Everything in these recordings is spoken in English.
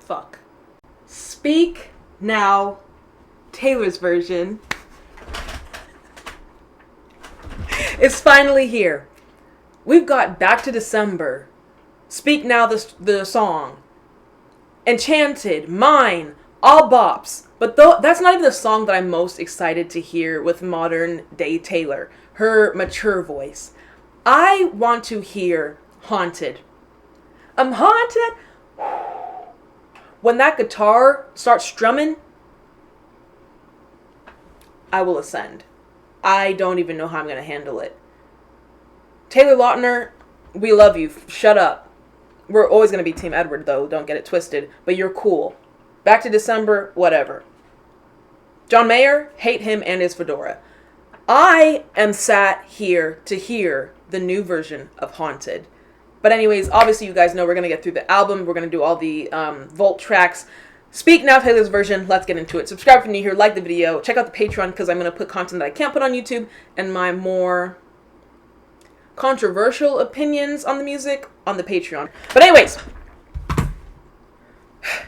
fuck. Speak Now, Taylor's version. It's finally here. We've got Back to December, Speak Now, the song, Enchanted, Mine, all bops. But that's not even the song that I'm most excited to hear with modern day Taylor, her mature voice. I want to hear Haunted. I'm haunted. When that guitar starts strumming, I will ascend. I don't even know how I'm going to handle it. Taylor Lautner, we love you. Shut up. We're always going to be Team Edward, though. Don't get it twisted. But you're cool. Back to December, whatever. John Mayer, hate him and his fedora. I am sat here to hear the new version of Haunted. But anyways, obviously you guys know we're going to get through the album. We're going to do all the vault tracks. Speak Now, Taylor's version. Let's get into it. Subscribe if you're new here. Like the video. Check out the Patreon because I'm going to put content that I can't put on YouTube. And my more controversial opinions on the music on the Patreon. But anyways,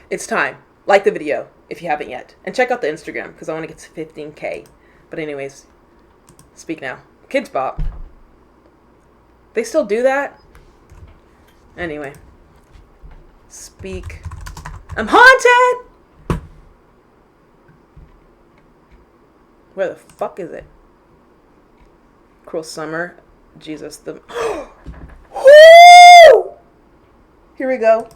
it's time. Like the video if you haven't yet. And check out the Instagram because I want to get to 15K. But anyways, Speak Now. Kids Bop. They still do that? Anyway. Speak. I'm haunted! Where the fuck is it? Cruel Summer. Jesus. The. Here we go.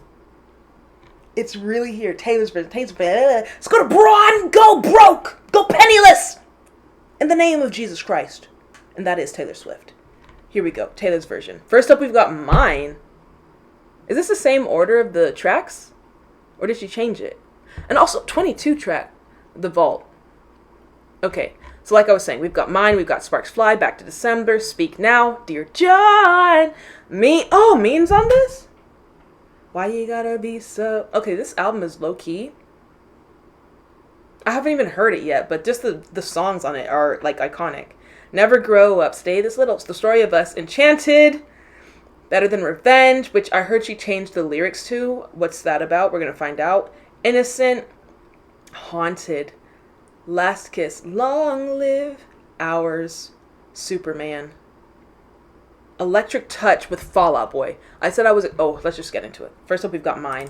It's really here. Taylor's version. Let's go to Braun. Go broke. Go penniless. In the name of Jesus Christ. And that is Taylor Swift. Here we go. Taylor's version. First up, we've got Mine. Is this the same order of the tracks? Or did she change it? And also 22 track. The vault. Okay. So like I was saying, we've got Mine. We've got Sparks Fly. Back to December. Speak Now. Dear John. Mean's on this? Why you gotta be so... Okay, this album is low-key. I haven't even heard it yet, but just the songs on it are, like, iconic. Never Grow Up, Stay This Little. It's the story of us. Enchanted, Better Than Revenge, which I heard she changed the lyrics to. What's that about? We're gonna find out. Innocent, Haunted, Last Kiss, Long Live Ours, Superman. Electric Touch with Fall Out Boy. I said I was... Oh, let's just get into it. First up, we've got Mine.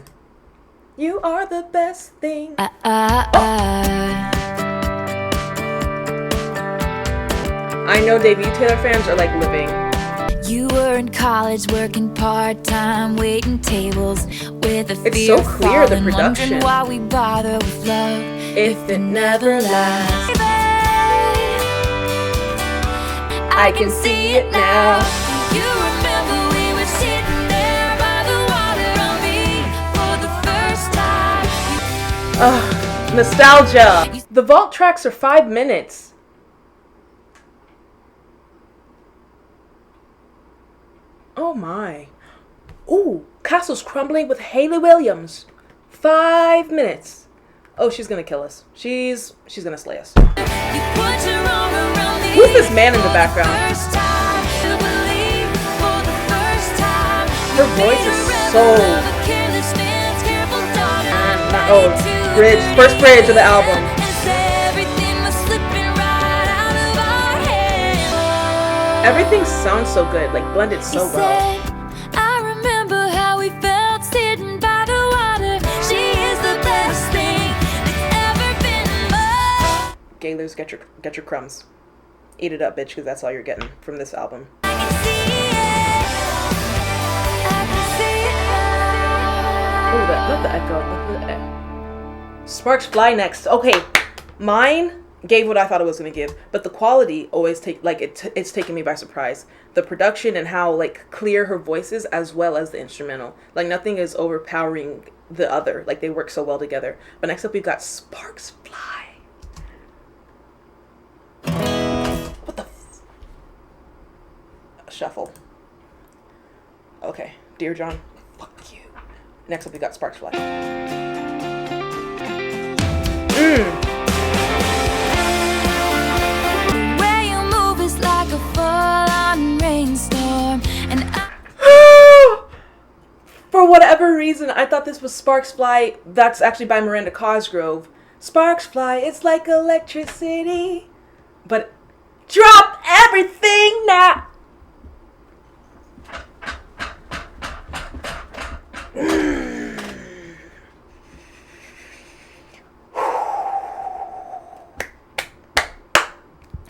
You are the best thing. I know debut Taylor fans are like living. You were in college working part-time, waiting tables with a It's so clear, the production. Why we bother with love if it never lasts. I can see it now. You remember we were sitting there by the water on me for the first time. Nostalgia. The vault tracks are 5 minutes. Oh my. Ooh, Castles Crumbling with Hayley Williams. 5 minutes. Oh, she's gonna kill us. She's gonna slay us. Who's this man in the background? Her voice is so... bridge. First bridge of the album. Everything sounds so good, like blended so well. I remember how we felt sitting by the water. She is the best thing that's ever been mine. Gaylors, get your crumbs. Eat it up, bitch, because that's all you're getting from this album. Oh, not the echo. Sparks Fly next. Okay, Mine gave what I thought it was gonna give, but the quality always it's taking me by surprise. The production and how like clear her voice is, as well as the instrumental. Like nothing is overpowering the other. Like they work so well together. But next up we've got Sparks Fly. What the? Shuffle. Okay, Dear John. Fuck you. Next up we got Sparks Fly. For whatever reason, I thought this was Sparks Fly. That's actually by Miranda Cosgrove. Sparks fly, it's like electricity. But drop everything now.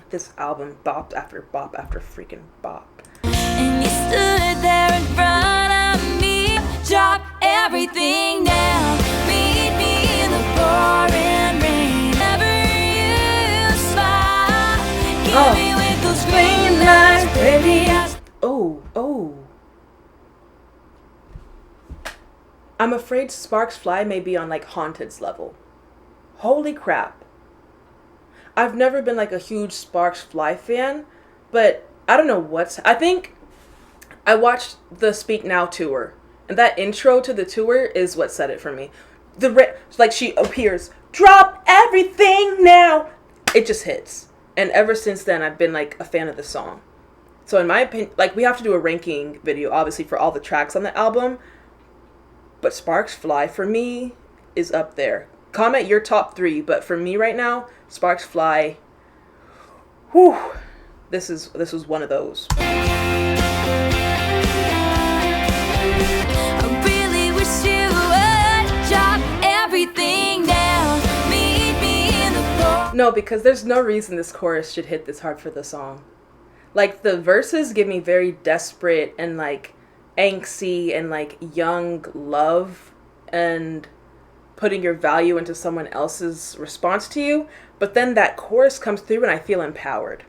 This album bopped after bop after freaking bop. And you stood there in front of me. Drop everything now. Meet me in the pouring rain. Never you smile. Give me with those green lights, baby. Oh. I'm afraid Sparks Fly may be on like Haunted's level. Holy crap. I've never been like a huge Sparks Fly fan, but I don't know I think I watched the Speak Now tour, and that intro to the tour is what set it for me. Like she appears, drop everything now. It just hits. And ever since then, I've been like a fan of the song. So in my opinion, like we have to do a ranking video, obviously, for all the tracks on the album. But Sparks Fly, for me, is up there. Comment your top 3, but for me right now, Sparks Fly, whew, this was one of those. I really wish you would drop everything down. Meet me in the No, because there's no reason this chorus should hit this hard for the song. Like, the verses give me very desperate and, like, angsty and, like, young love and putting your value into someone else's response to you. But then that chorus comes through and I feel empowered.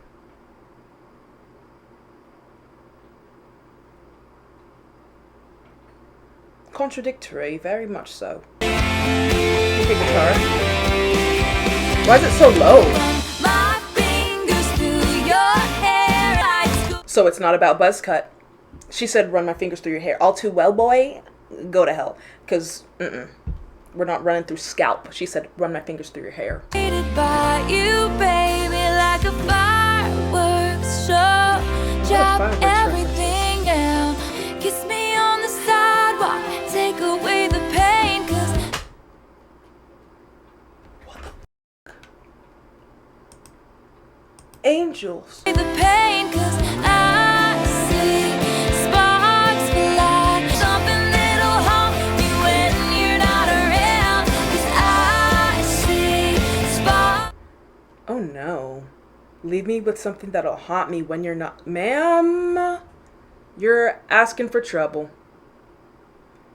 Contradictory, very much so. You think guitar? Why is it so low? my fingers through your hair like So it's not about buzz cut. She said, run my fingers through your hair. All too well, boy. Go to hell. Because, we're not running through scalp. She said, run my fingers through your hair. Created by you, baby, like a fireworks show. Drop fireworks everything down. Kiss me on the sidewalk. Take away the pain, 'cause Angels. the pain, 'cause I see sparks fly. Something that'll haunt me when you're not around. 'Cause I see sparks. Oh no. Leave me with something that'll haunt me when you're not. Ma'am, you're asking for trouble.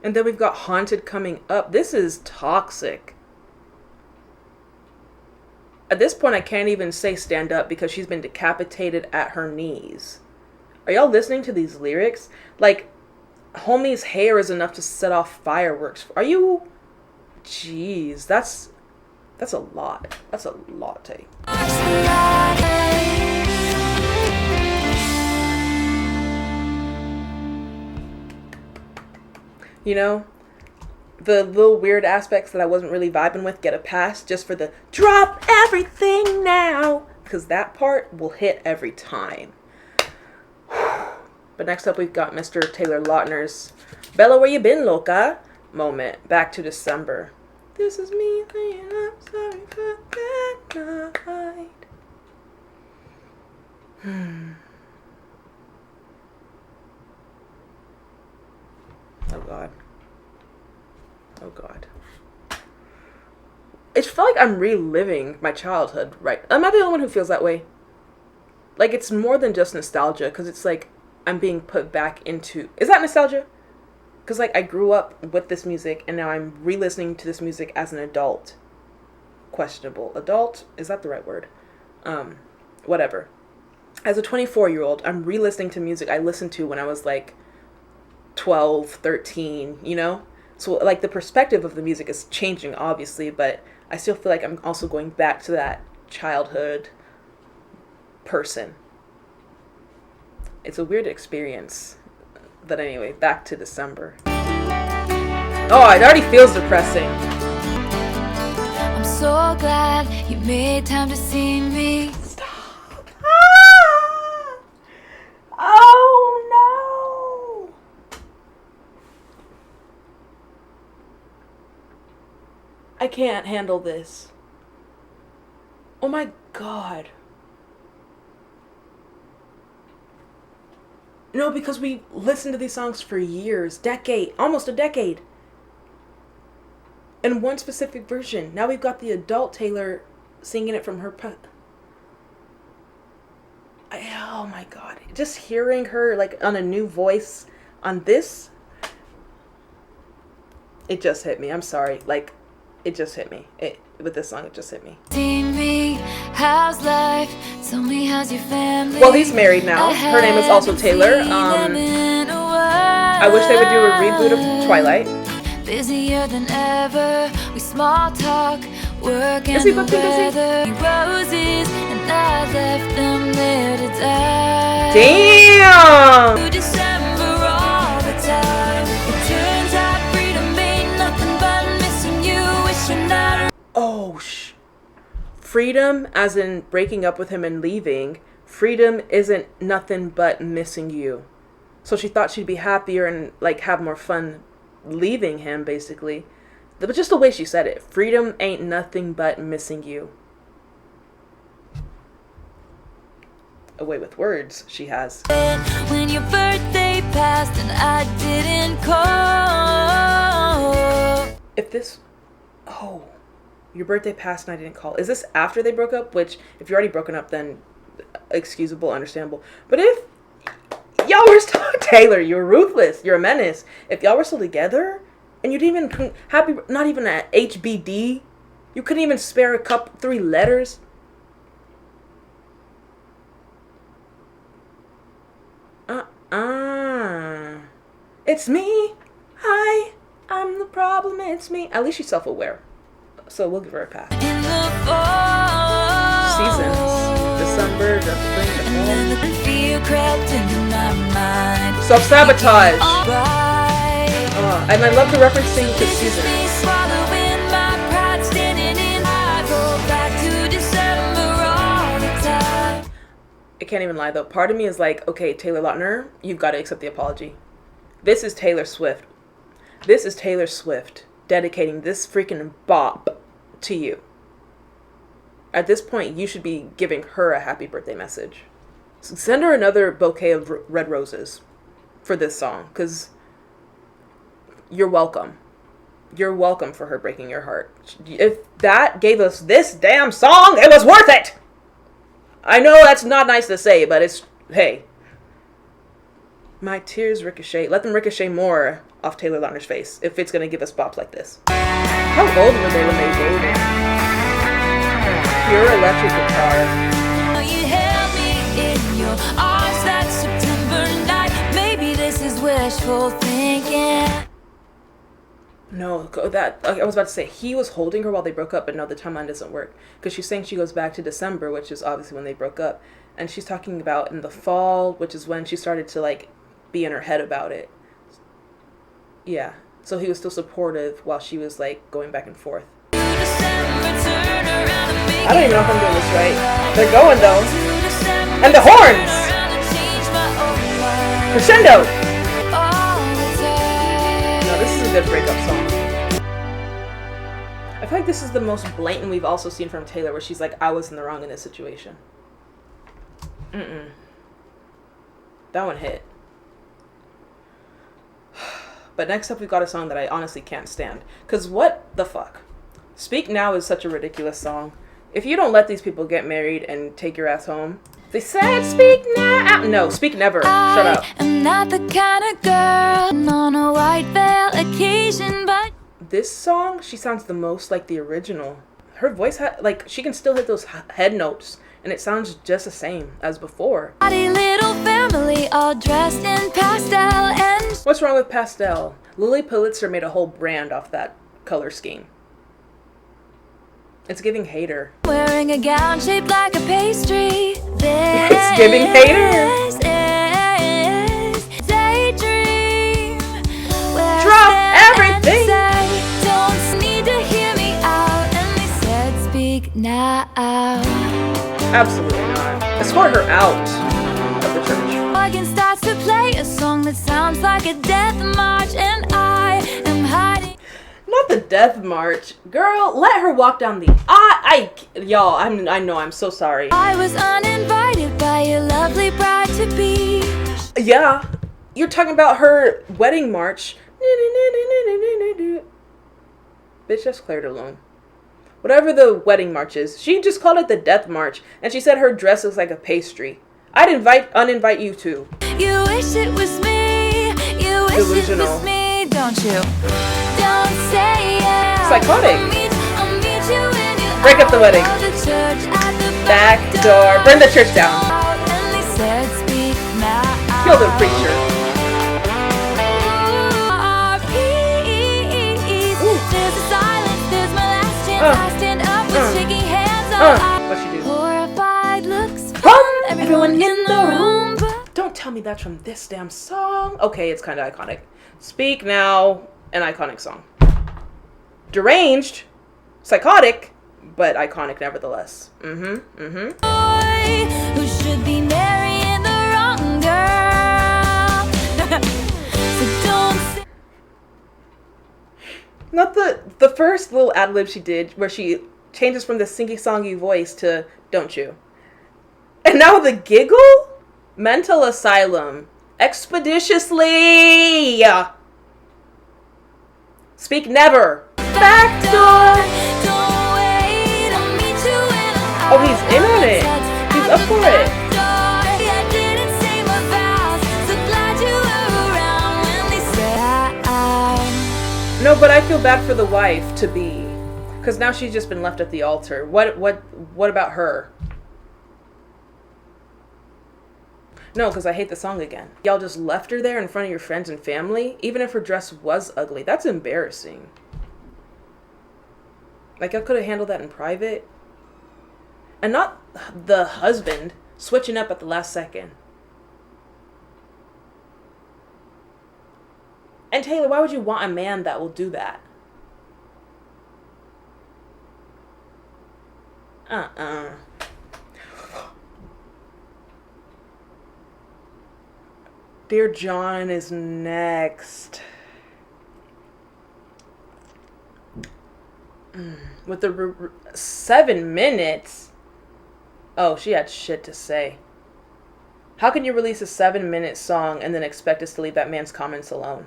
And then we've got Haunted coming up. This is toxic. At this point, I can't even say stand up because she's been decapitated at her knees. Are y'all listening to these lyrics? Like, homie's hair is enough to set off fireworks. Are you? Jeez, that's a lot. That's a lot, Tay. You know, the little weird aspects that I wasn't really vibing with get a pass just for the drop everything now, because that part will hit every time. But next up, we've got Mr. Taylor Lautner's Bella, where you been, loca? Moment. Back to December. This is me saying I'm sorry for that night. Oh God. Oh God. It felt like I'm reliving my childhood, right? Am I the only one who feels that way? Like, it's more than just nostalgia, because it's like I'm being put back into... Is that nostalgia? Because, like, I grew up with this music, and now I'm re-listening to this music as an adult. Questionable. Adult? Is that the right word? Whatever. As a 24-year-old, I'm re-listening to music I listened to when I was, like, 12, 13, you know? So, like, the perspective of the music is changing, obviously, but I still feel like I'm also going back to that childhood person. It's a weird experience. But anyway, back to December. Oh, it already feels depressing. I'm so glad you made time to see me. Stop. Ah! Oh, no. can't handle this. Oh my God. No, because we listened to these songs for years, almost a decade. In one specific version. Now we've got the adult Taylor singing it from her. Oh my God. Just hearing her like on a new voice on this. It just hit me. I'm sorry. Like, it just hit me. With this song, it just hit me. Me, how's life? Tell me, how's your family? Well, he's married now. Her name is also Taylor. I wish they would do a reboot of Twilight. Busier than ever. We small talk, work and Is he booked in busy? roses, and I left them there to die. Damn! To December all the time. It turns out freedom ain't nothing but missing you. Wishing not. Oh, freedom, as in breaking up with him and leaving. Freedom isn't nothing but missing you. So she thought she'd be happier and like have more fun leaving him, basically. But just the way she said it. Freedom ain't nothing but missing you. A way with words she has. When your birthday passed and I didn't call. If this... Oh... Your birthday passed and I didn't call. Is this after they broke up? Which, if you're already broken up, then excusable, understandable. But if y'all were still... Taylor, you're ruthless. You're a menace. If y'all were still together, and you didn't even... Not even at HBD. You couldn't even spare 3 letters. It's me. Hi. I'm the problem. It's me. At least she's self-aware. So we'll give her a pass. In the fall, Seasons. December, the spring, the fall. the fear crept into my mind. Self-sabotage. Right. And I love the referencing to seasons. Swallowing my pride, standing in. I go back to December all the time. I can't even lie though. Part of me is like, okay, Taylor Lautner, you've got to accept the apology. This is Taylor Swift. This is Taylor Swift dedicating this freaking bop to you. At this point, you should be giving her a happy birthday message. So send her another bouquet of red roses for this song, because you're welcome. You're welcome for her breaking your heart. If that gave us this damn song, it was worth it! I know that's not nice to say, but it's, hey. My tears ricochet. Let them ricochet more off Taylor Lautner's face if it's going to give us bops like this. How old were they when they wrote it? Pure electric guitar. You held me in your arms that September night. Maybe this is wishful thinking. No, I was about to say he was holding her while they broke up, but no, the timeline doesn't work because she's saying she goes back to December, which is obviously when they broke up, and she's talking about in the fall, which is when she started to like be in her head about it. Yeah, so he was still supportive while she was like going back and forth. I don't even know if I'm doing this right. They're going though, and the horns, crescendo. No, this is a good breakup song. I feel like this is the most blatant we've also seen from Taylor, where she's like, I was in the wrong in this situation. That one hit. But next up, we've got a song that I honestly can't stand. Because what the fuck? Speak Now is such a ridiculous song. If you don't let these people get married and take your ass home, they said speak now. No, speak never. Shut up. I'm not the kind of girl on a white veil occasion, but this song, she sounds the most like the original. Her voice, she can still hit those head notes, and it sounds just the same as before. Little family all dressed in pastel and... What's wrong with pastel? Lily Pulitzer made a whole brand off that color scheme. It's giving hater. Wearing a gown shaped like a pastry. It's giving hater. Daydream. Drop everything. Don't need to hear me out. And they said speak now. Absolutely not. Escort her out of the church. Organ starts to play a song that sounds like a death march, and I am hiding. No, about the death march. Girl, let her walk down the y'all, I know, I'm so sorry. I was uninvited by your lovely bride to be. Yeah, you're talking about her wedding march. Bitch, just cleared her alone. Whatever the wedding march is, she just called it the death march, and she said her dress looks like a pastry. I'd uninvite you too. You wish it was me. You wish Delusional. it was me, don't you? Don't say yeah. Psychotic. I'll meet you when you're Break up the wedding. out of the church at the Back door. Burn the church down. And they said, speak now. Kill the preacher. There's a silence, there's my last chance. I stand up with shaking hands. What she do? Horrified looks From everyone in the room. Don't tell me that's from this damn song. Okay, it's kind of iconic. Speak Now, an iconic song. Deranged, psychotic, but iconic nevertheless. Boy, who should be marrying the wrong girl. So don't say. Not the first little ad lib she did where she changes from the singy-songy voice to "Don't you?" And now the giggle? Mental asylum. Expeditiously! Speak never. Back door! Don't wait, I'll meet you in a Oh, he's in on it. He's up for it. I didn't say my vows, so glad you were around when they said No, but I feel bad for the wife to be. Because now she's just been left at the altar. What about her? No, because I hate the song again. Y'all just left her there in front of your friends and family, even if her dress was ugly. That's embarrassing. Like, I could have handled that in private. And not the husband switching up at the last second. And Taylor, why would you want a man that will do that? Dear John is next. With the 7 minutes. Oh, she had shit to say. How can you release a 7-minute song and then expect us to leave that man's comments alone?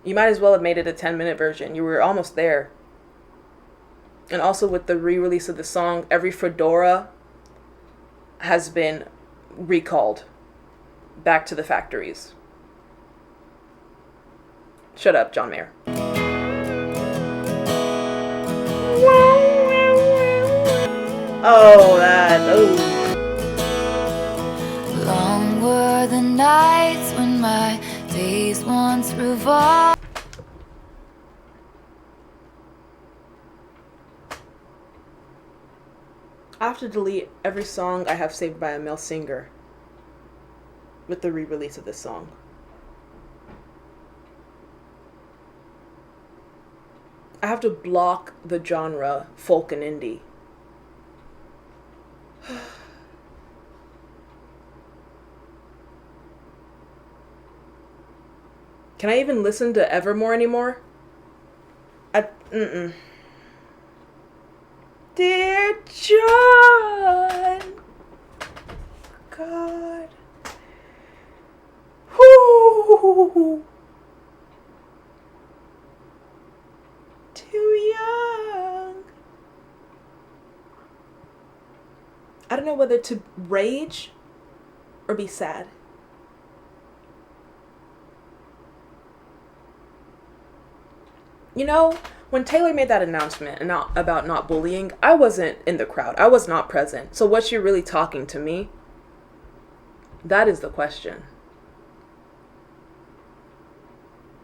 You might as well have made it a 10-minute version. You were almost there. And also with the re-release of the song, every fedora has been recalled back to the factories. Shut up, John Mayer. Oh, that. Oh. long were the nights when my days once revolved. I have to delete every song I have saved by a male singer with the re-release of this song. I have to block the genre folk and indie. Can I even listen to Evermore anymore? Dear John. God. Whoo. Too young. I don't know whether to rage or be sad. You know, when Taylor made that announcement about not bullying, I wasn't in the crowd. I was not present. So was she really talking to me? That is the question.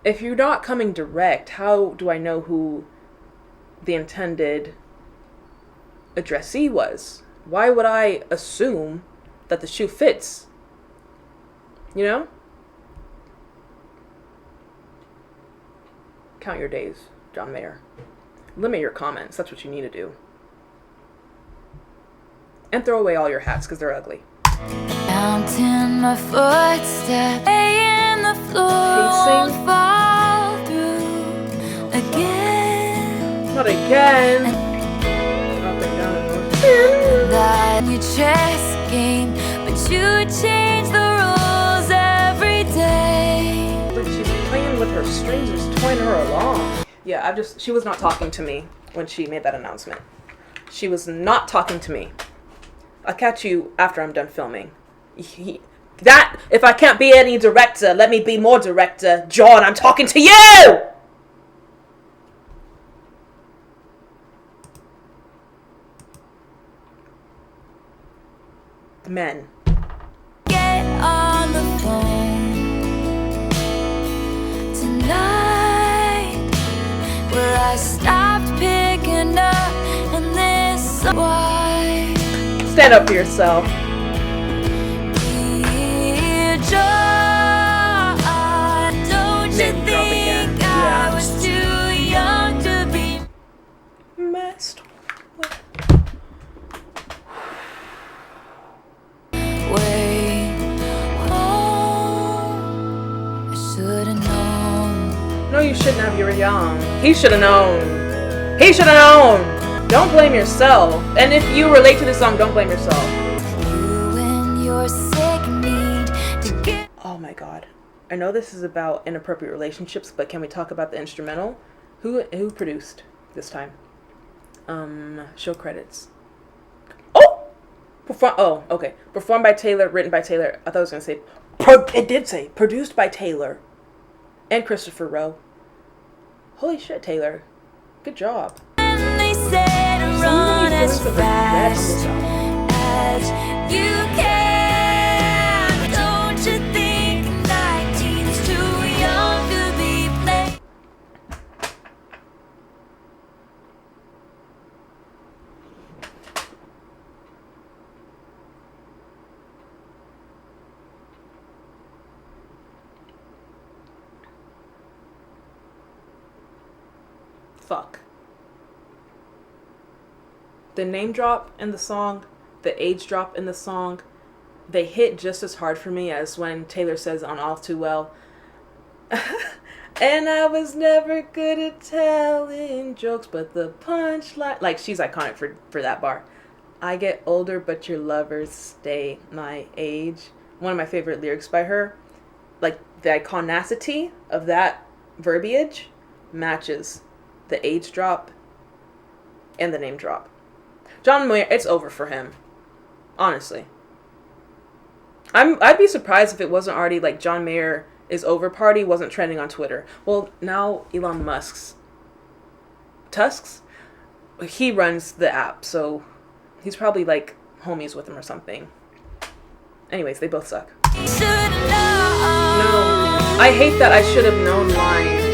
If you're not coming direct, how do I know who the intended addressee was? Why would I assume that the shoe fits? You know? Count your days, John Mayer. Limit your comments. That's what you need to do. And throw away all your hats because they're ugly. Counting my footsteps, in the floor won't fall through again. Not again. Up and down and That you chess game, but you change the rules every day. look, she's playing with her strings and just toying her along. Yeah, she was not talking to me when she made that announcement. She was not talking to me. I'll catch you after I'm done filming. That, if I can't be any director, let me be more director. John, I'm talking to you! Men. Get on the phone tonight. Well, I stopped picking up, and this is why. Stand up for yourself. Dear John, don't you Name drop think again. I Yeah. was too young to be Messed with. way home? I should've known. No, you shouldn't have. You were young. He should have known. He should have known. Don't blame yourself. And if you relate to this song, don't blame yourself. You and your sick need to get. Oh my god. I know this is about inappropriate relationships, but can we talk about the instrumental? Who produced this time? Show credits. Okay. Performed by Taylor, written by Taylor. I thought it was gonna say it did say produced by Taylor and Christopher Rowe. Holy shit, Taylor. Good job. And they said run as fast as you can. Don't you think 19's too young to be played? Fuck. The name drop in the song, the age drop in the song, they hit just as hard for me as when Taylor says on All Too Well, and I was never good at telling jokes, but the punchline, like, she's iconic for that bar. I get older, but your lovers stay my age. One of my favorite lyrics by her. Like, the iconicity of that verbiage matches the age drop and the name drop. John Mayer, it's over for him. Honestly. I'd be surprised if it wasn't already like John Mayer is over party wasn't trending on Twitter. Well, now Elon Musk's Tusks, he runs the app, so he's probably like homies with him or something. Anyways, they both suck. Should've known. No. I hate that I should have known line.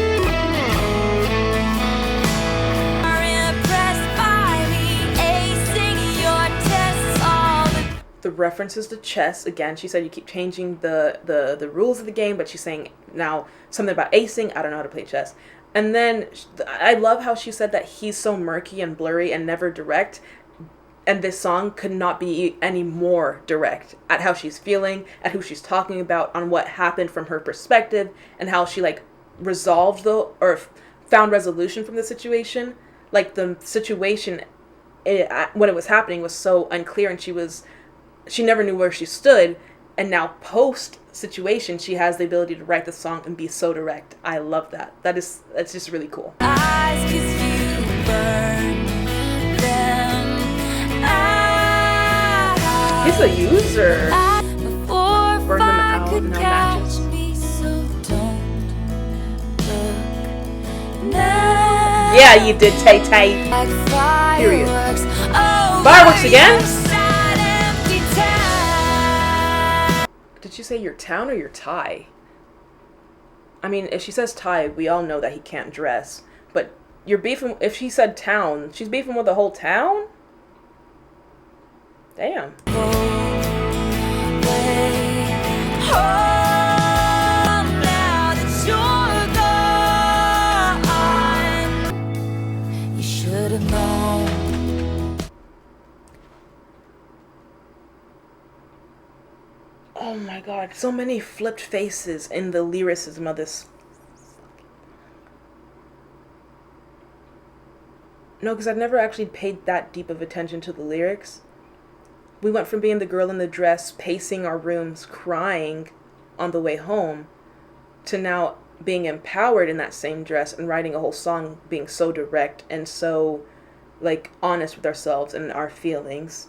The references to chess, again, she said you keep changing the rules of the game, but she's saying now something about acing. I don't know how to play chess. And then I love how she said that he's so murky and blurry and never direct, and this song could not be any more direct at how she's feeling, at who she's talking about, on what happened from her perspective, and how she like resolved or found resolution from the situation. Like the situation when it was happening was so unclear, and she never knew where she stood, and now post situation she has the ability to write the song and be so direct. I love that. That's just really cool. Eyes 'cause you burn them out. He's a user. Before Burn them fire out, could no catch matches. me, so don't look now. Yeah, you did, Tay. Like Period. fireworks. Oh, Fireworks again? sad empty town. Did she say your town or your tie? I mean, if she says tie, we all know that he can't dress. But you're beefing. If she said town, she's beefing with the whole town? Damn. You should have known. Oh my god, so many flipped faces in the lyricism of this. No, because I've never actually paid that deep of attention to the lyrics. We went from being the girl in the dress, pacing our rooms, crying on the way home, to now being empowered in that same dress and writing a whole song being so direct and so, like, honest with ourselves and our feelings.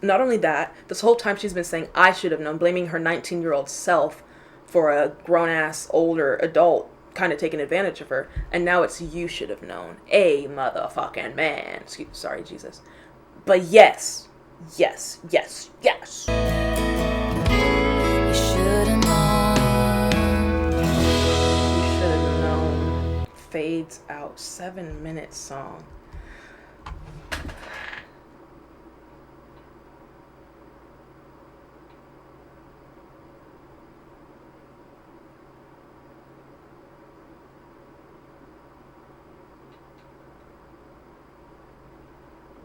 Not only that, this whole time she's been saying, I should have known, blaming her 19-year-old self for a grown-ass, older adult kind of taking advantage of her. And now it's you should have known. A motherfucking man. Sorry, Jesus. But yes. Yes, yes, yes. You should have known. You should have known. Fades out. 7-minute song.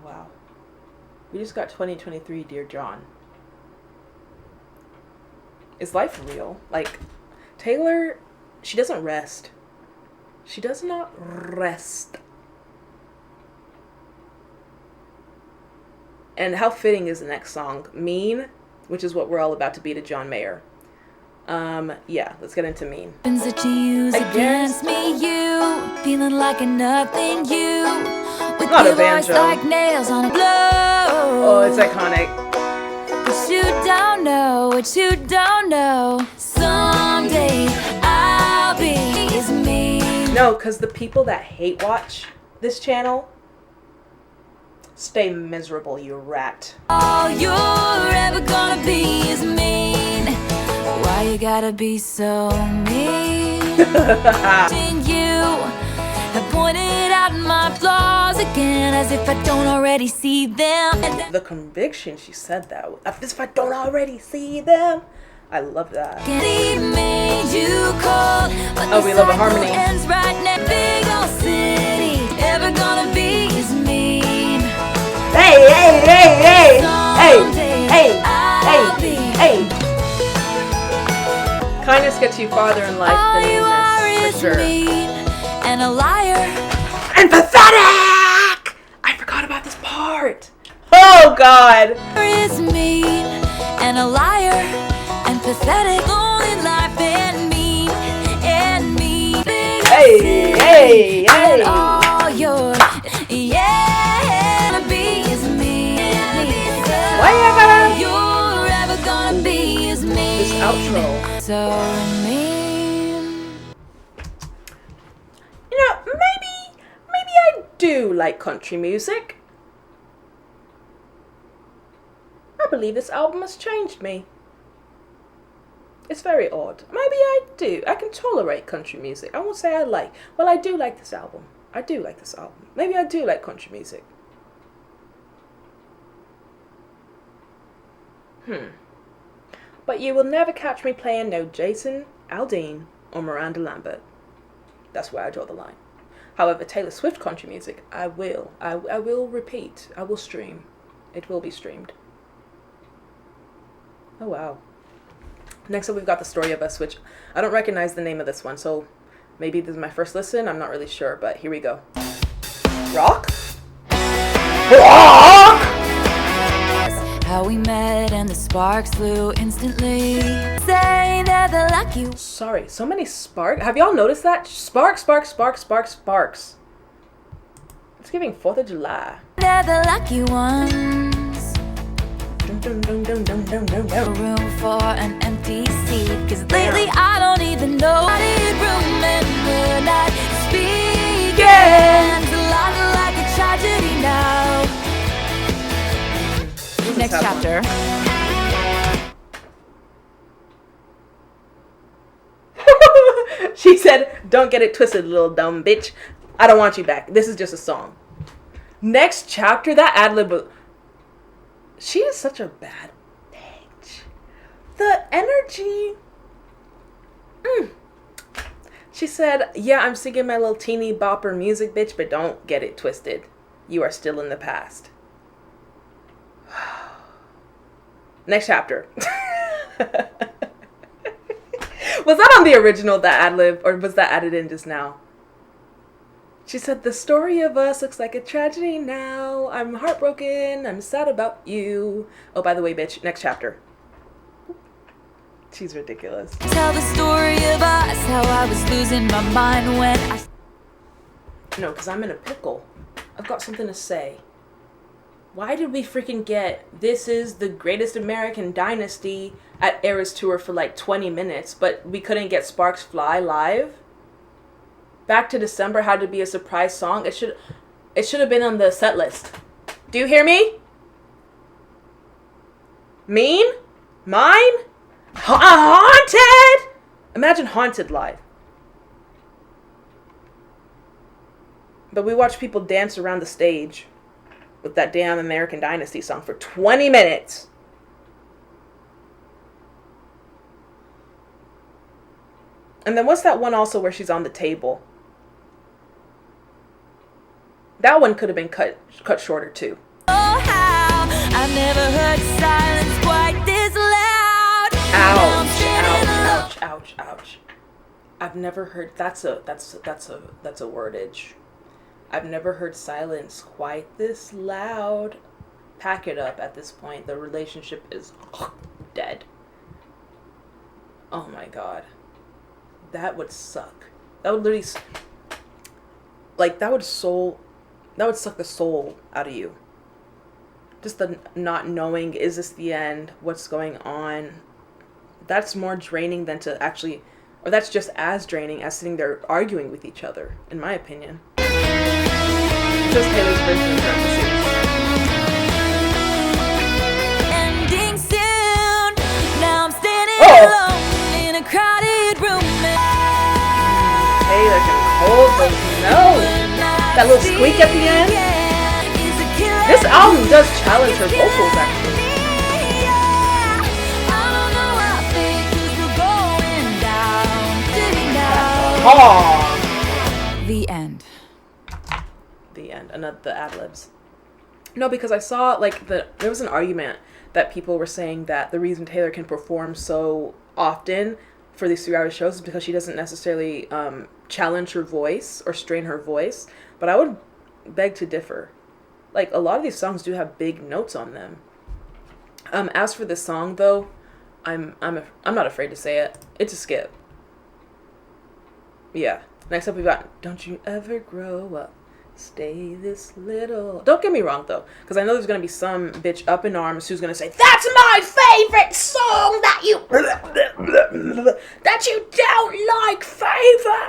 Wow. We just got 2023, Dear John. Is life real? Like, Taylor, she doesn't rest. She does not rest. And how fitting is the next song? Mean, which is what we're all about to be to John Mayer. Yeah, let's get into Mean. Weapons that you use against me, you feeling like a nothing, you with Not a your voice banjo. like nails on a blow. Oh, it's iconic. But you don't know what you don't know. Someday I'll be as mean. No, because the people that hate watch this channel, stay miserable, you rat. All you're ever gonna be is mean. Why you gotta be so mean? And you have pointed out my flaws again, as if I don't already see them. The conviction she said that, as if I don't already see them. I love that. Oh, we love a harmony. Ends right now. Big old city, ever gonna be is mean. Hey, hey, hey, hey, Someday hey, I'll be. hey, hey. Kindness gets you farther in life All than you are meanness, is for sure. mean and a liar. And pathetic! I forgot about this part. Oh, God. Is mean and a liar and pathetic. Lonely life and mean and mean. Big Hey, city, hey, and hey. all your gonna be is mean. Why you gotta- You're ever gonna be is mean. This outro. So mean. You know, maybe I do like country music. I believe this album has changed me. It's very odd. Maybe I do. I can tolerate country music. I won't say I like. Well, I do like this album. I do like this album. Maybe I do like country music. But you will never catch me playing no Jason Aldean or Miranda Lambert. That's where I draw the line. However, Taylor Swift country music, I will. I will repeat. I will stream. It will be streamed. Oh, wow. Next up, we've got The Story of Us, which I don't recognize the name of this one, so maybe this is my first listen. I'm not really sure, but here we go. Rock? Rock! How we met and the sparks flew instantly. Say that the lucky. Sorry, so many sparks. Have y'all noticed that? Sparks, sparks, sparks, sparks, sparks. It's giving 4th of July. They're the lucky ones. Dum, dum, dum, dum, dum, dum, dum, dum. Room for an empty seat. Cause lately I don't even know. I need room and we're not speaking. It's a lot like a tragedy now. Next chapter. She said, don't get it twisted, little dumb bitch. I don't want you back. This is just a song. Next chapter, that ad-lib. She is such a bad bitch. The energy. She said, yeah, I'm singing my little teeny bopper music, bitch, but don't get it twisted. You are still in the past. Next chapter. Was that on the original, that ad-lib, or was that added in just now? She said, the story of us looks like a tragedy now. I'm heartbroken. I'm sad about you. Oh, by the way, bitch, next chapter. She's ridiculous. Tell the story of us, how I was losing my mind when I... No, because I'm in a pickle. I've got something to say. Why did we freaking get This Is the Greatest American Dynasty at Eras Tour for like 20 minutes, but we couldn't get Sparks Fly live? Back to December had to be a surprise song. It should have been on the set list. Do you hear me? Mean? Mine? Haunted! Imagine Haunted live. But we watch people dance around the stage with that damn American Dynasty song for 20 minutes. And then what's that one also where she's on the table? That one could have been cut shorter too. Oh, how I've never heard silence quite this loud. Ouch, ouch, ouch, ouch, ouch. I've never heard, that's a wordage. I've never heard silence quite this loud. Pack it up at this point. The relationship is dead. Oh my god. That would suck. That would literally, like, that would suck the soul out of you. Just the not knowing, is this the end? What's going on? That's more draining than to actually, or that's just as draining as sitting there arguing with each other, in my opinion. Just Taylor's version of Tracklist. Ending soon. Now I'm standing alone in a crowded room. Taylor can hold those notes. That little squeak at the end. This album does challenge her vocals, actually. The end. The end. Another the ad-libs. No, because I saw like there was an argument that people were saying that the reason Taylor can perform so often for these 3-hour shows is because she doesn't necessarily challenge her voice or strain her voice. But I would beg to differ. Like, a lot of these songs do have big notes on them. As for this song, though, I'm not afraid to say it. It's a skip. Yeah. Next up, we got Don't You Ever Grow Up. Stay this little. Don't get me wrong, though, because I know there's going to be some bitch up in arms who's going to say, that's my favorite song that you don't like, Favour.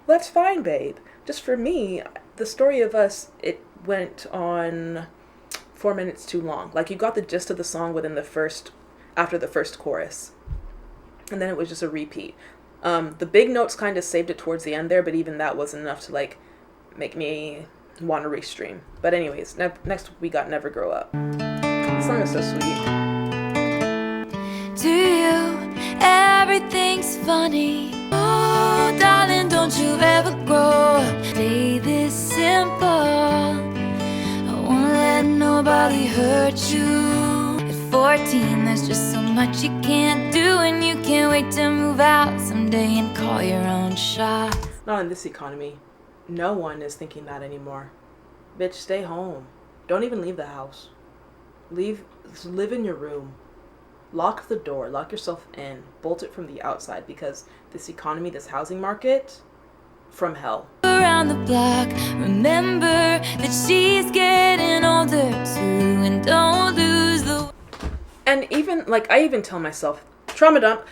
Well, that's fine, babe. Just for me, the story of us, it went on 4 minutes too long. Like, you got the gist of the song after the first chorus. And then it was just a repeat. The big notes kind of saved it towards the end there, but even that wasn't enough to, like, make me want to restream. But anyways, next we got Never Grow Up. This song is so sweet. To you, everything's funny. Oh, darling, don't you ever grow up. Stay this simple. I won't let nobody hurt you. At 14, there's just so much you can't do, and you can't wait to move out someday and call your own shot. Not in this economy. No one is thinking that anymore. Bitch, stay home. Don't even leave the house. Live in your room. Lock the door. Lock yourself in. Bolt it from the outside, because this economy, this housing market, from hell. Around the block, remember that she's getting older too, and don't lose the... And even, like, I even tell myself, trauma dump,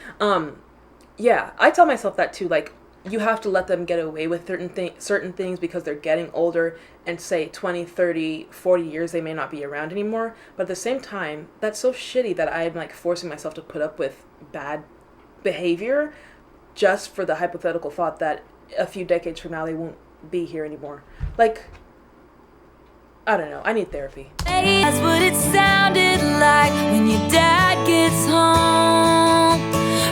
yeah, I tell myself that too, like, you have to let them get away with certain things because they're getting older, and say 20, 30, 40 years they may not be around anymore. But at the same time, that's so shitty that I'm like forcing myself to put up with bad behavior just for the hypothetical thought that a few decades from now they won't be here anymore. Like, I don't know, I need therapy. That's what it sounded like when your dad gets home.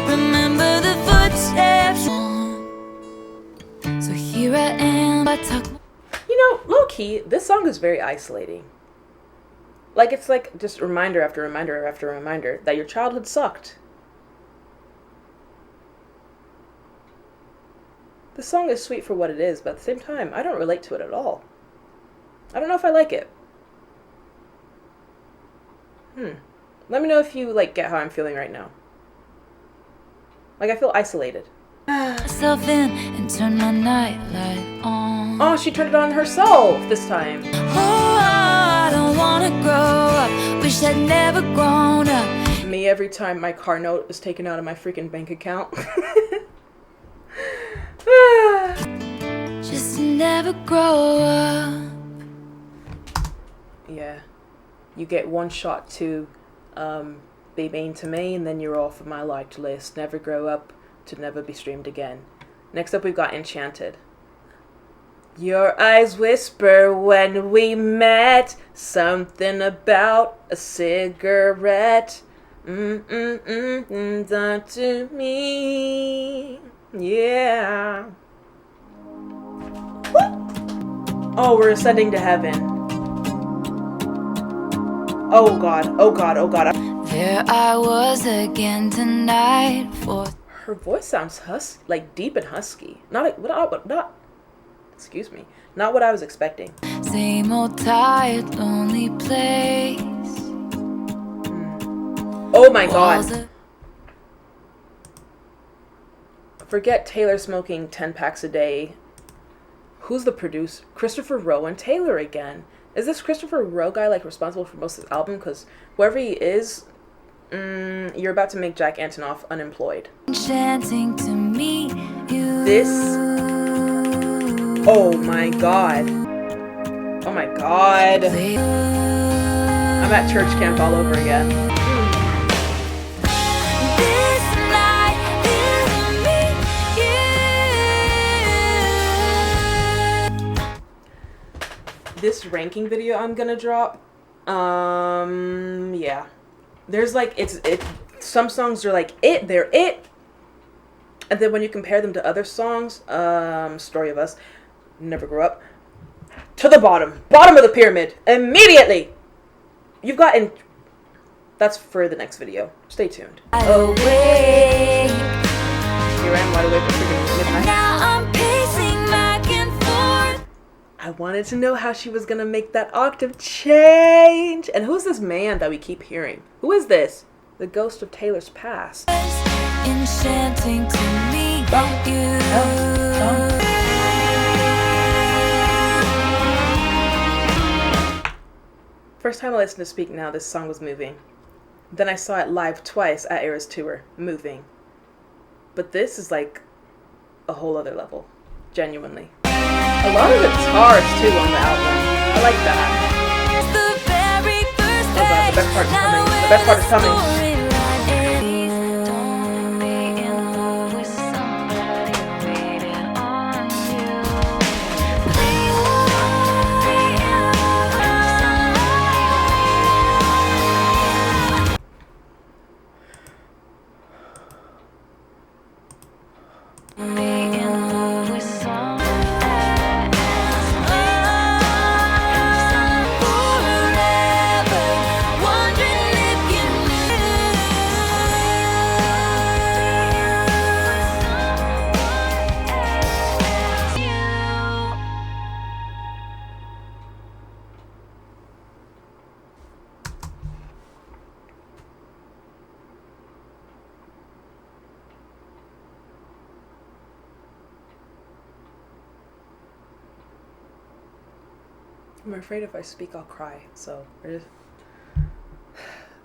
Remember the footsteps. So here I am, I talk. You know, low-key, this song is very isolating. Like, it's like just reminder after reminder after reminder that your childhood sucked. The song is sweet for what it is, but at the same time, I don't relate to it at all. I don't know if I like it. Let me know if you, like, get how I'm feeling right now. Like, I feel isolated. Myself in and turn my nightlight on. Oh, she turned it on herself this time. Oh, I don't wanna grow up. Wish I'd never grown up. Me every time my car note is taken out of my freaking bank account. Just never grow up. Yeah. You get one shot to be mean to me, and then you're off of my liked list. Never grow up to never be streamed again. Next up, we've got Enchanted. Your eyes whisper when we met, something about a cigarette. Done to me. Yeah. Oh, we're ascending to heaven. Oh God, oh God, oh God. There I was again tonight for. Her voice sounds like deep and husky. Not, excuse me, not what I was expecting. Same old tired, lonely place. Oh my God. Forget Taylor smoking 10 packs a day. Who's the producer? Christopher Rowe and Taylor again. Is this Christopher Rowe guy like responsible for most of the album? Because whoever he is, you're about to make Jack Antonoff unemployed. Enchanting to meet you. This. Oh my God. Oh my God. I'm at church camp all over again. This night is me, you. This ranking video I'm gonna drop, yeah. There's like, some songs are like they're it. And then when you compare them to other songs, Story of Us, Never Grew Up, to the bottom of the pyramid, immediately. You've gotten, that's for the next video. Stay tuned. Away. Here I am wide awake for freaking midnight. Now I'm pacing back and forth. I wanted to know how she was gonna make that octave change. And who's this man that we keep hearing? Who is this? The ghost of Taylor's past. Enchanting to me, you. First time I listened to Speak Now, this song was moving. Then I saw it live twice at Era's tour, moving. But this is like a whole other level, genuinely. A lot of guitars too on the album. I like that. Oh God, the best part is coming. The best part is coming. I'm afraid if I speak, I'll cry. So that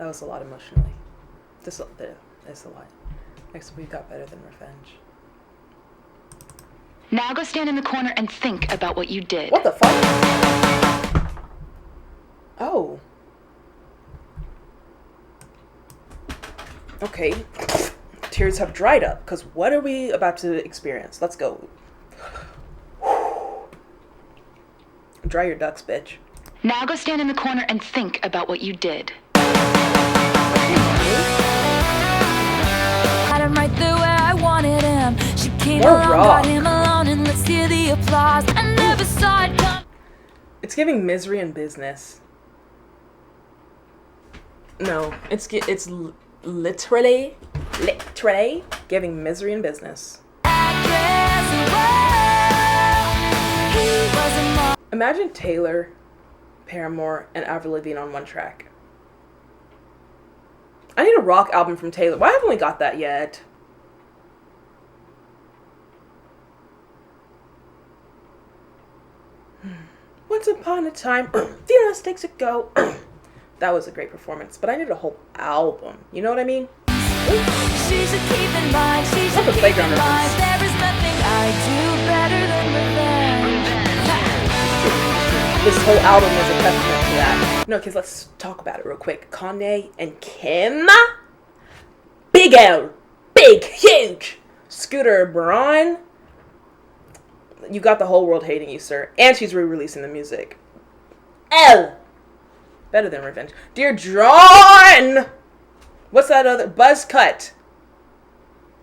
was a lot emotionally. This is a lot. Next week, we got Better Than Revenge. Now go stand in the corner and think about what you did. What the fuck? Oh. Okay. Tears have dried up, because what are we about to experience? Let's go. Dry your ducks, bitch. Now go stand in the corner and think about what you did. Had him right there where I wanted him. She came More along, rock. got him alone, and let's hear the applause. I never saw it come. It's giving Misery and Business. No, it's literally giving Misery and Business. Actress away. Imagine Taylor, Paramore, and Avril Lavigne on one track. I need a rock album from Taylor. Why haven't we got that yet? Once upon a time, few mistakes ago. That was a great performance, but I need a whole album. You know what I mean? She should keep in mind, she should That's a keep playground in mind, reference. there is nothing I do better than revenge. This whole album is a testament to that. No, kids, let's talk about it real quick. Kanye and Kim. Big L. Big, huge. Scooter Braun. You got the whole world hating you, sir. And she's re-releasing the music. L. Better than Revenge. Dear John. What's that other? Buzz Cut.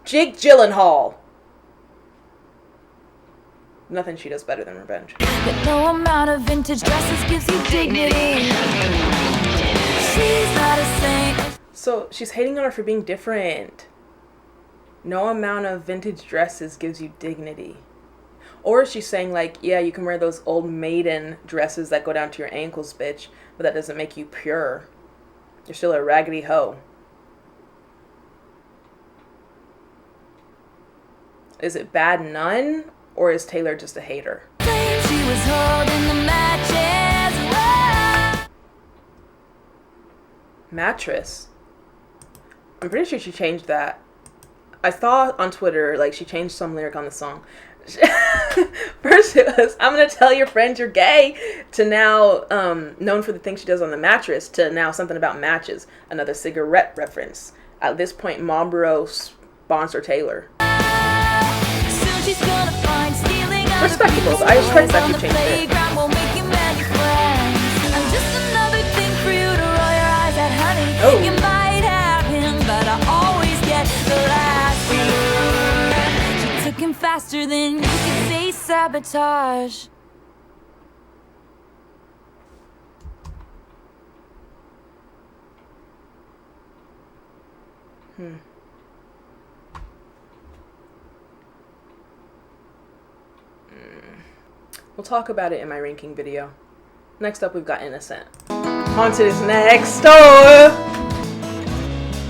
Jake Gyllenhaal. Nothing she does better than Revenge. But no amount of vintage dresses gives you dignity. She's not a saint. So she's hating on her for being different. No amount of vintage dresses gives you dignity. Or she's saying like, yeah, you can wear those old maiden dresses that go down to your ankles, bitch, but that doesn't make you pure. You're still a raggedy hoe. Is it bad none? Or is Taylor just a hater? She was holding the matches. Mattress. I'm pretty sure she changed that. I saw on Twitter, like, she changed some lyric on the song. First it was, I'm gonna tell your friends you're gay, to now, known for the things she does on the mattress, to now something about matches. Another cigarette reference. At this point, Marlboro sponsor Taylor. Soon she's gonna find stealing other Respectable. people's I respect that toys on you the changed it. playground won't make you many friends. I'm just another thing for you to roll your eyes at, honey. Oh. You might have him, but I always get the last word. She took him faster than you could say sabotage. We'll talk about it in my ranking video. Next up, we've got Innocent. Haunted is next door.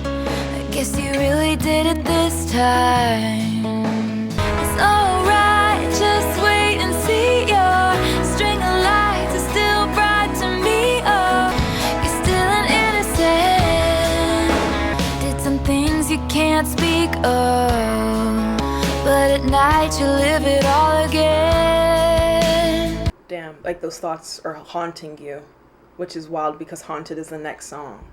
I guess you really did it this time. It's alright, just wait and see. Your string of lights is still bright to me. Oh, you're still an innocent. Did some things you can't speak of, but at night you live it all again. Damn, like those thoughts are haunting you, which is wild because Haunted is the next song.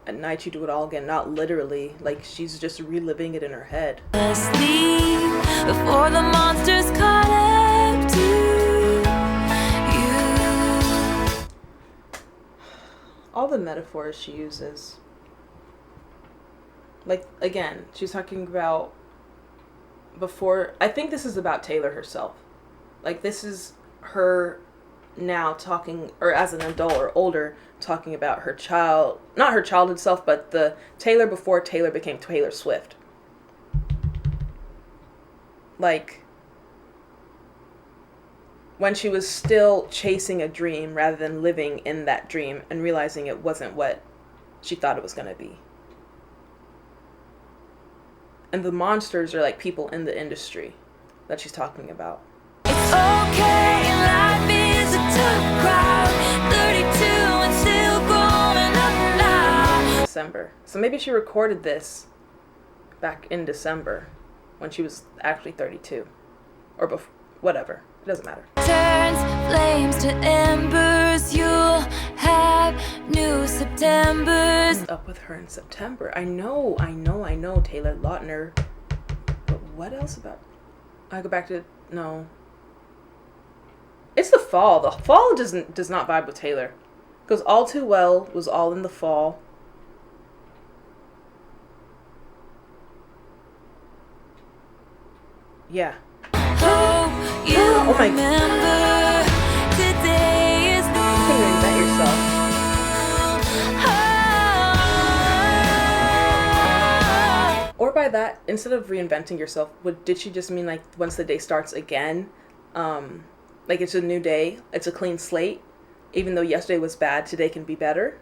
At night you do it all again, not literally, like she's just reliving it in her head. Asleep before the monsters caught up to you. All the metaphors she uses. Like, again, she's talking about before, I think this is about Taylor herself. Like, this is her now talking, or as an adult or older, talking about her child, not her childhood self, but the Taylor before Taylor became Taylor Swift. Like, when she was still chasing a dream rather than living in that dream and realizing it wasn't what she thought it was going to be. And the monsters are like people in the industry that she's talking about. It's okay, life is a tough crowd. 32 and still growing up now. December. So maybe she recorded this back in December when she was actually 32. Or whatever. It doesn't matter. Turns flames to embers. You'll have new Septembers. What's up with her in September? I know, Taylor Lautner. But what else about... I go back to... No. It's the fall. The fall does not vibe with Taylor. Because All Too Well was all in the fall. Yeah. Hope you Oh my- remember today is You can reinvent yourself. Or by that, instead of reinventing yourself, did she just mean like once the day starts again, Like, it's a new day. It's a clean slate. Even though yesterday was bad, today can be better.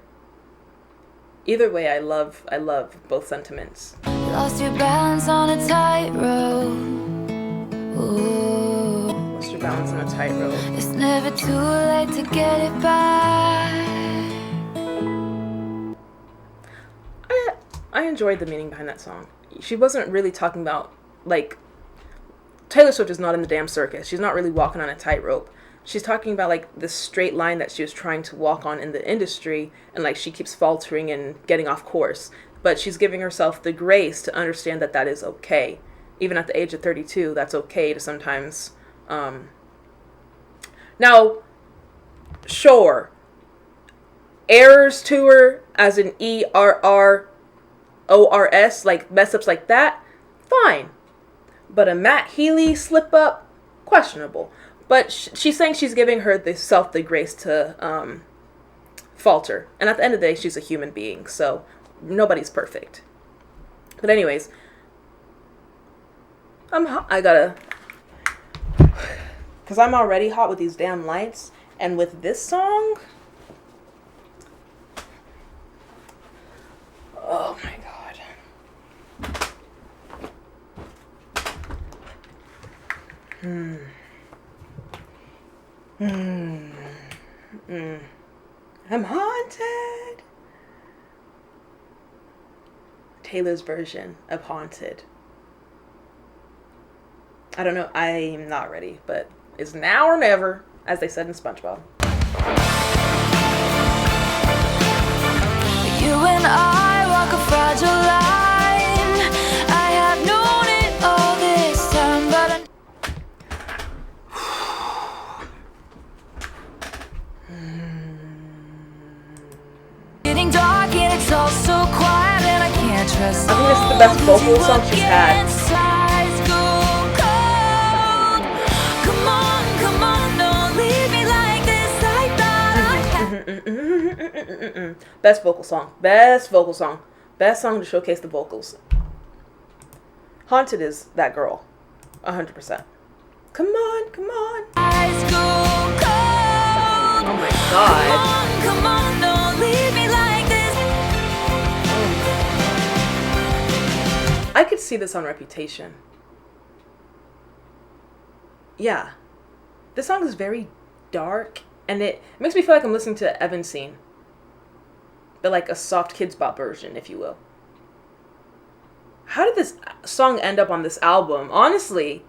Either way, I love both sentiments. Lost your balance on a tightrope. Ooh. Lost your balance on a tightrope. It's never too late to get it back. I enjoyed the meaning behind that song. She wasn't really talking about, like, Taylor Swift is not in the damn circus. She's not really walking on a tightrope. She's talking about, like, this straight line that she was trying to walk on in the industry, and, like, she keeps faltering and getting off course. But she's giving herself the grace to understand that that is okay. Even at the age of 32, that's okay to sometimes... Now, sure, errors to her, as in ERRORS, like, mess-ups like that, fine. But a Matt Healy slip-up, questionable. But she's saying she's giving herself the grace to falter. And at the end of the day, she's a human being, so nobody's perfect. But anyways, I'm hot. I gotta... Because I'm already hot with these damn lights. And with this song... Oh my god. I'm haunted. Taylor's version of Haunted. I don't know. I'm not ready, but it's now or never, as they said in SpongeBob. You and I walk a fragile line. I have known it all this time, but getting dark and it's all so quiet and I can't trust. I think this is the best vocal song she's had. Best vocal song. Best vocal song. Best song to showcase the vocals. Haunted is that girl. 100%. Come on, come on. Oh my god. Come on, don't leave me like this. I could see this on Reputation. Yeah. This song is very dark, and it makes me feel like I'm listening to Evanscene. But like a soft Kids Bop version, if you will. How did this song end up on this album? Honestly,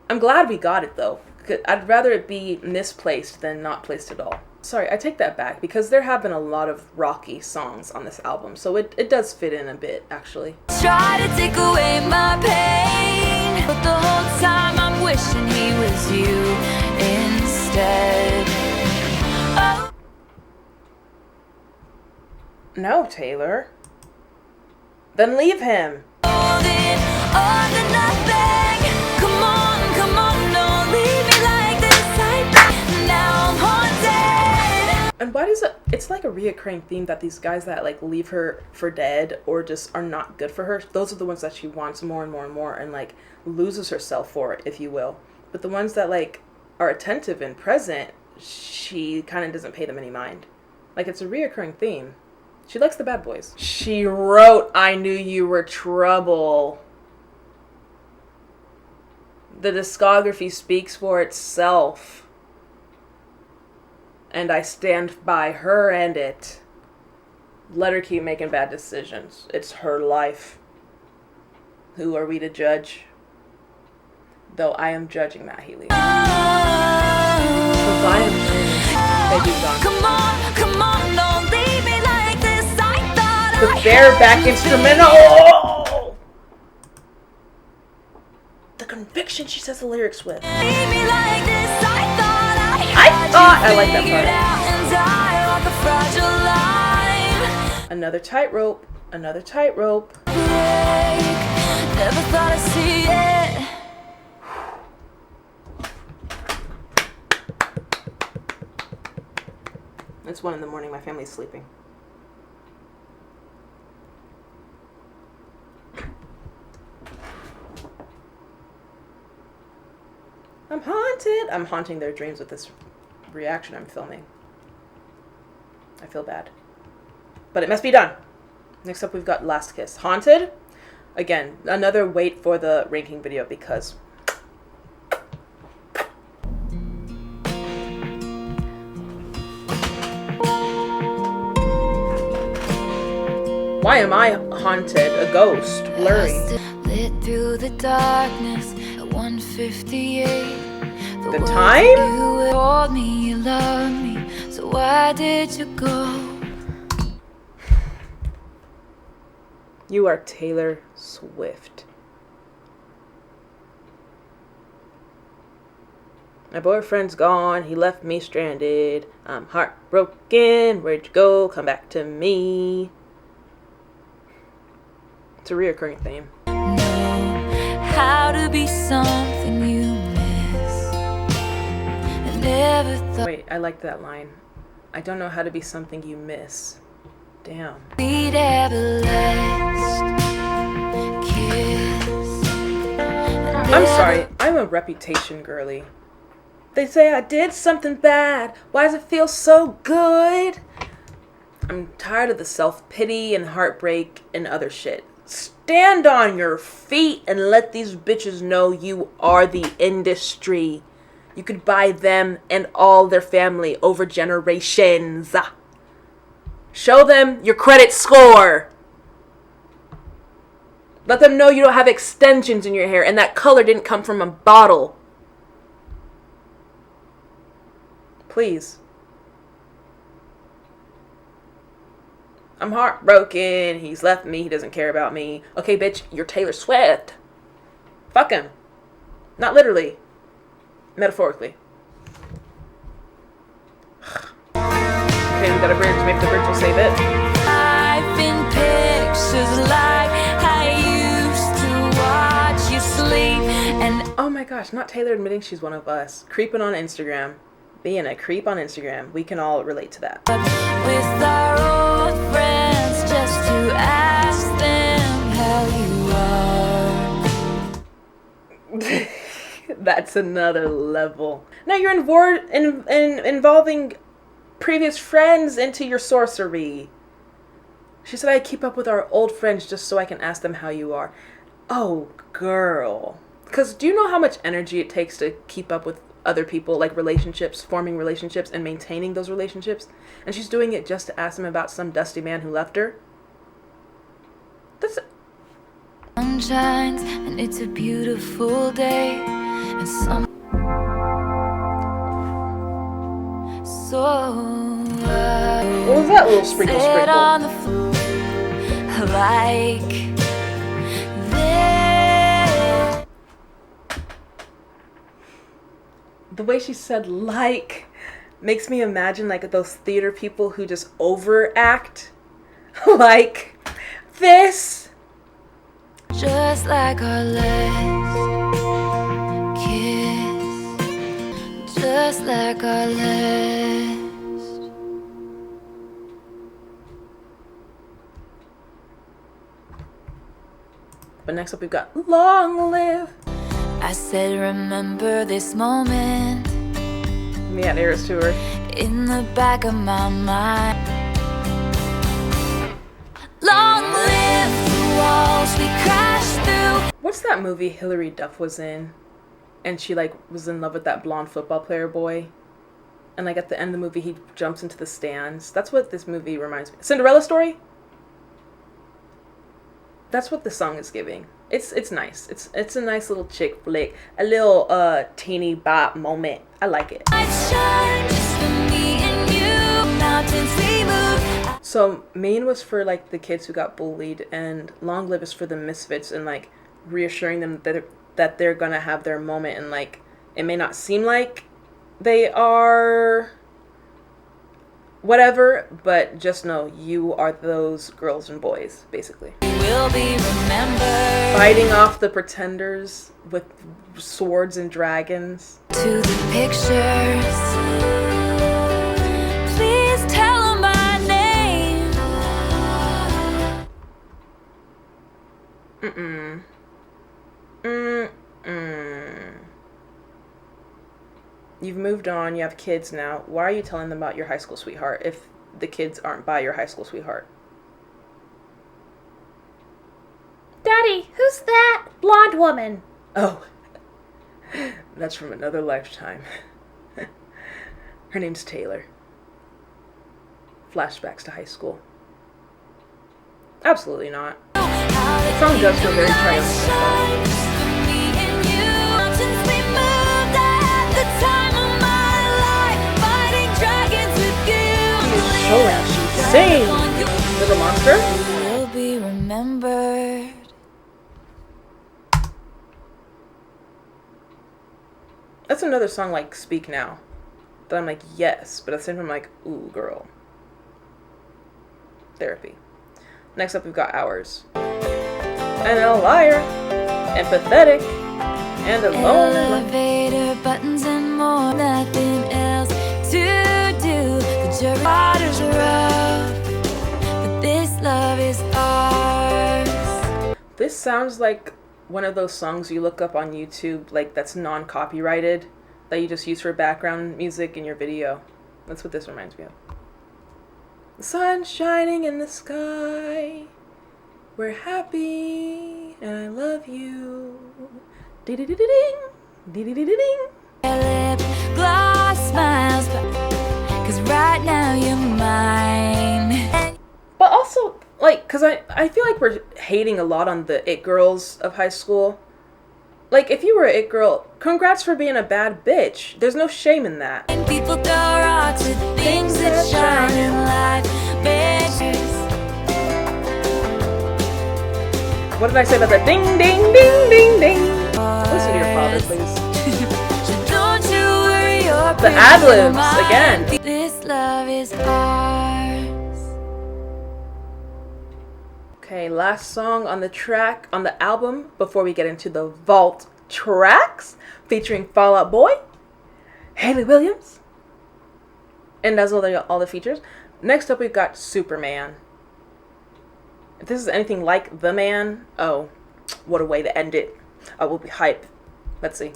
I'm glad we got it, though. I'd rather it be misplaced than not placed at all. Sorry, I take that back, because there have been a lot of rocky songs on this album, so it does fit in a bit, actually. Try to take away my pain, but the whole time I'm wishing he was you instead. Oh. No, Taylor. Then leave him. Holding on to nothing. Come on, don't leave me like this. Now I'm haunted. And why does it's like a reoccurring theme that these guys that like leave her for dead or just are not good for her, those are the ones that she wants more and more and more and like loses herself for it, if you will. But the ones that like are attentive and present, she kind of doesn't pay them any mind. Like, it's a reoccurring theme. She likes the bad boys. She wrote, I Knew You Were Trouble. The discography speaks for itself. And I stand by her and it. Let her keep making bad decisions. It's her life. Who are we to judge? Though I am judging Matt Healy. Come on, don't leave me like this. I thought The bareback instrumental. The conviction she says the lyrics with. leave me like this. I like that part. Another tightrope. Another tightrope. Never thought I'd see it. It's 1 a.m. My family's sleeping. I'm haunted. I'm haunting their dreams with this reaction I'm filming. I feel bad. But it must be done. Next up, we've got Last Kiss. Haunted. Again, another wait for the ranking video because... Why am I haunted? A ghost. Blurry. Lit through the darkness at 1:58. The time? You told me you loved me, so why did you go? You are Taylor Swift. My boyfriend's gone, he left me stranded. I'm heartbroken, where'd you go? Come back to me. It's a reoccurring theme. Know how to be something you miss. I never thought Wait, I liked that line. I don't know how to be something you miss. Damn. we'd ever last kiss. I'm sorry, I'm a reputation girly. They say I did something bad. Why does it feel so good? I'm tired of the self-pity and heartbreak and other shit. Stand on your feet and let these bitches know you are the industry. You could buy them and all their family over generations. Show them your credit score. Let them know you don't have extensions in your hair and that color didn't come from a bottle. Please. I'm heartbroken. He's left me. He doesn't care about me. Okay, bitch, you're Taylor Swift. Fuck him. Not literally. Metaphorically. Okay, we got a bridge. Maybe the bridge will save it. I've been pictures like I used to watch you sleep and Oh my gosh, not Taylor admitting she's one of us. Creeping on Instagram. Being a creep on Instagram. We can all relate to that. with our old friends just to ask them how you are. That's another level. Now you're involving previous friends into your sorcery. She said I keep up with our old friends just so I can ask them how you are. Oh, girl. Because do you know how much energy it takes to keep up with other people, like relationships, forming relationships and maintaining those relationships? And she's doing it just to ask them about some dusty man who left her? That's... Sun shines and it's a beautiful day and some so What was that little sprinkle sit sprinkle? on the floor like this. The way she said like makes me imagine like those theater people who just overact. Like this. Just like our last kiss, just like our last. But next up we've got Long Live. I said, remember this moment Me at Eras Tour. in the back of my mind. Long live the walls we crashed through. What's that movie Hilary Duff was in? And she like was in love with that blonde football player boy. And like at the end of the movie he jumps into the stands. That's what this movie reminds me. Cinderella Story? That's what the song is giving. It's nice. It's a nice little chick flick. A little teeny bop moment. I like it. Lights shine just for me and you. Mountains we move. So Maine was for like the kids who got bullied, and Long Live is for the misfits and like reassuring them that they're gonna have their moment, and like it may not seem like they are whatever, but just know you are those girls and boys, basically. Will be remembered. Fighting off the pretenders with swords and dragons. To the pictures. Please tell them my name. You've moved on, you have kids now. Why are you telling them about your high school sweetheart if the kids aren't by your high school sweetheart? Daddy, who's that blonde woman? Oh, that's from another lifetime. Her name's Taylor. Flashbacks to high school. Absolutely not. The song does feel very triumphant. Show that she sings. Little Monster. Will be remembered. That's another song like Speak Now. That I'm like, yes, but at the same time I'm like, ooh, girl. Therapy. Next up we've got Hours. And a liar. Empathetic. And alone. Elevator buttons and more. Nothing else to do. The jury waters are rough, but this love is ours. This sounds like one of those songs you look up on YouTube, like that's non-copyrighted, that you just use for background music in your video. That's what this reminds me of. The sun's shining in the sky. We're happy, and I love you. Dee-dee-dee-dee-ding. Dee-dee-dee-dee-ding. Lip gloss smiles, cause right now you're mine. But also, like, because I feel like we're hating a lot on the it girls of high school. Like, if you were an it girl, congrats for being a bad bitch. There's no shame in that. And people throw rocks at things that shine in life. What did I say about that? Ding, ding, ding, ding, ding. Listen to your father, please. So don't you worry, you're The ad-libs, again. This love is ours. Okay, last song on the album before we get into the vault tracks, featuring Fall Out Boy, Hayley Williams, and that's all the features. Next up, we've got Superman. If this is anything like The Man, oh, what a way to end it. I will be hype. Let's see.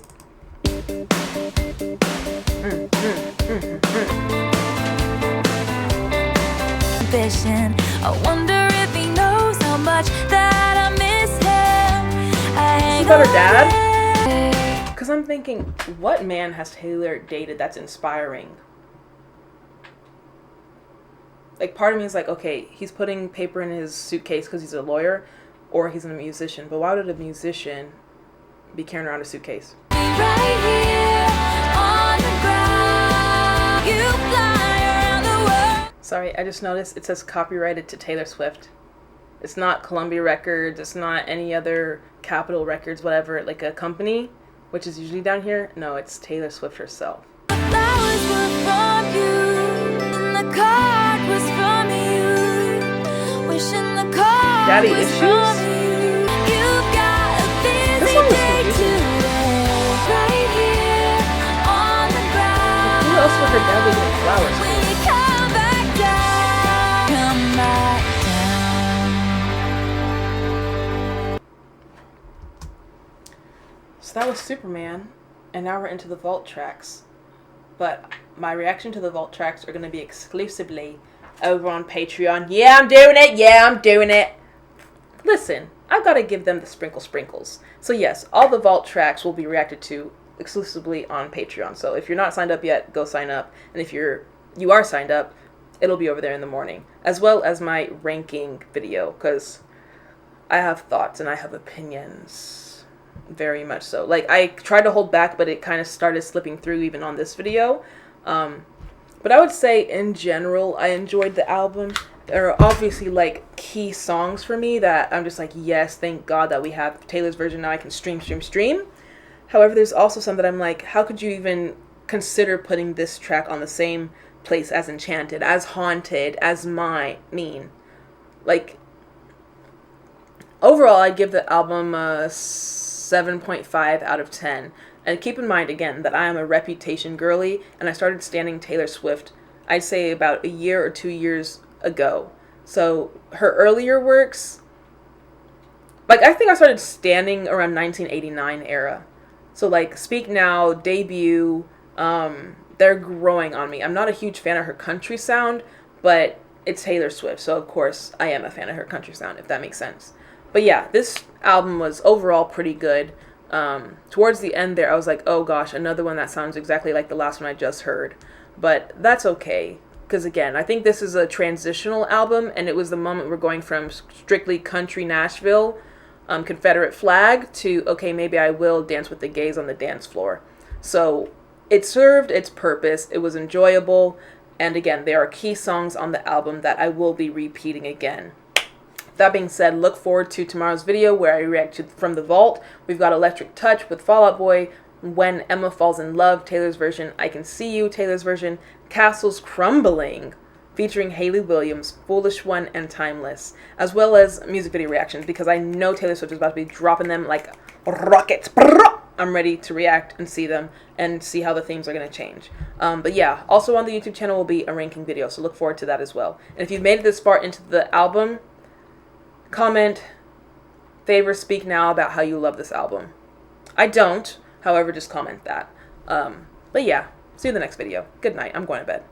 Ambition. I wonder if he knows how much that I miss him. Is this about her dad? Because I'm thinking, what man has Taylor dated that's inspiring? Like, part of me is like, okay, he's putting paper in his suitcase because he's a lawyer, or he's a musician. But why would a musician be carrying around a suitcase? Right here on the ground, you fly around the world. Sorry, I just noticed it says copyrighted to Taylor Swift. It's not Columbia Records. It's not any other Capitol Records, whatever, like a company, which is usually down here. No, it's Taylor Swift herself. The flowers were from you, and the card was from you. Wishing the card Daddy was issues? from you. You've got a This busy song is day confusing. today, right here on the ground. Who else would her dad be getting flowers? When you come back down, come back down. So that was Superman, and now we're into the vault tracks. But my reaction to the vault tracks are going to be exclusively over on Patreon. Yeah, I'm doing it. Yeah, I'm doing it. Listen, I've got to give them the sprinkles. So yes, all the vault tracks will be reacted to exclusively on Patreon. So if you're not signed up yet, go sign up. And if you are signed up, it'll be over there in the morning. As well as my ranking video, because I have thoughts and I have opinions. Very much so. Like, I tried to hold back, but it kind of started slipping through even on this video. But I would say, in general, I enjoyed the album. There are obviously, like, key songs for me that I'm just like, yes, thank God that we have Taylor's version now. I can stream. However, there's also some that I'm like, how could you even consider putting this track on the same place as Enchanted, as Haunted, as Mean? Like, overall, I'd give the album a 7.5 out of 10. And keep in mind, again, that I am a Reputation girly, and I started standing Taylor Swift, I'd say about a year or 2 years ago. So her earlier works, like, I think I started standing around 1989 era. So, like, Speak Now, Debut, They're growing on me. I'm not a huge fan of her country sound, but it's Taylor Swift, so of course I am a fan of her country sound, if that makes sense. But yeah, this album was overall pretty good. Towards the end there, I was like, oh gosh, another one that sounds exactly like the last one I just heard. But that's okay, because again, I think this is a transitional album, and it was the moment we're going from strictly country Nashville, Confederate flag, to, okay, maybe I will dance with the gays on the dance floor. So it served its purpose, it was enjoyable, and again, there are key songs on the album that I will be repeating again. That being said, look forward to tomorrow's video where I react to From the Vault. We've got Electric Touch with Fall Out Boy, When Emma Falls in Love, Taylor's version, I Can See You, Taylor's version, Castles Crumbling, featuring Hayley Williams, Foolish One, and Timeless, as well as music video reactions, because I know Taylor Swift is about to be dropping them like rockets. I'm ready to react and see them and see how the themes are going to change. But yeah, also on the YouTube channel will be a ranking video, so look forward to that as well. And if you've made it this far into the album, comment, Favour, speak now about how you love this album. I don't, however, just comment that. But yeah, see you in the next video. Good night. I'm going to bed.